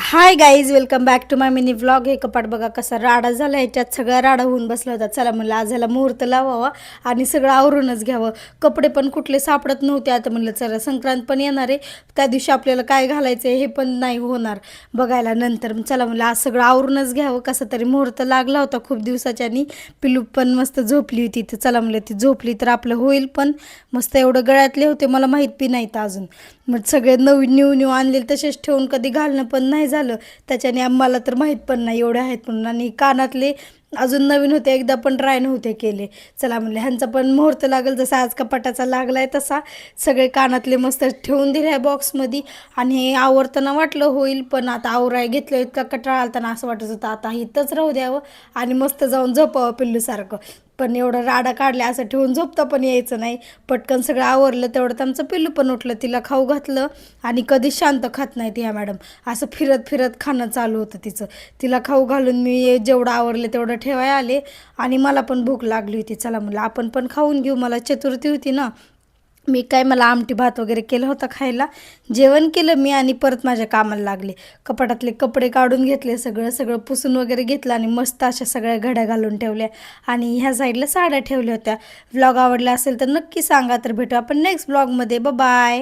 High guys, welcome back to my mini vlog. हे कपाट बघा कसा राडा झाला. ह्याच्यात सगळा राडा होऊन बसला होता. चला म्हणलं आज ह्याला मुहूर्त लावावा आणि सगळं आवरूनच घ्यावं. कपडे पण कुठले सापडत नव्हते. आता म्हणलं चला संक्रांत पण येणार आहे, त्या दिवशी आपल्याला काय घालायचं हे पण नाही होणार बघायला नंतर. चला म्हणलं आज सगळं आवरूनच घ्यावं. कसं तरी मुहूर्त लागला होता खूप दिवसाच्यानी. पिलू पण मस्त झोपली होती, तर चला म्हणलं ती झोपली तर आपलं होईल. पण मस्त एवढं गळ्यातले होते, मला माहीत बी नाहीत अजून. मग सगळे नवीन न्यू आणलेले तसेच ठेवून कधी घालणं पण नाही झालं. त्याच्याने आम्हाला तर माहीत पण नाही एवढे आहेत म्हणून. आणि कानातले अजून नवीन होते, एकदा पण ट्राय नव्हते केले. चला म्हणले ह्यांचा पण मुहूर्त लागेल, जसा आज कपाटाचा लागलाय तसा. सगळे कानातले मस्त ठेवून दिले आहे बॉक्समध्ये. आणि हे आवरताना वाटलं होईल, पण आता आवराय घेतलं इतका कटाळा आलताना असं वाटत होतं आता इथंच राहू द्यावं आणि मस्त जाऊन झोपावं पिल्लूसारखं. पण एवढं राडा काढल्या असं ठेवून झोपता पण यायचं नाही. पटकन सगळं आवरलं तेवढं आमचं पिल्लू पण उठलं, तिला खाऊ घातलं. आणि कधीच शांत खात नाही ती ह्या मॅडम, असं फिरत फिरत खाणं चालू होतं तिचं. तिला खाऊ घालून मी जेवढं आवरलं तेवढं ठेवाय आले. आणि मला पण भूक लागली होती. चला म्हणलं आपण पण खाऊन घेऊ. मला चतुर्थी होती ना, मला आमटी भात वगैरे केलं होतं खायला. जेवण केलं मी आणि परत माझ्या कामाला लागले. कपाटातले कपडे काढून घेतले, सगळं सगळं पुसून वगैरे घेतलं आणि मस्त अशा सगळ्या घड्या घालून ठेवल्या. आणि ह्या साईडला साड्या ठेवल्या होत्या. व्लॉग आवडला असेल तर नक्की सांगा. तर भेटू आपण नेक्स्ट व्लॉगमध्ये. बाय.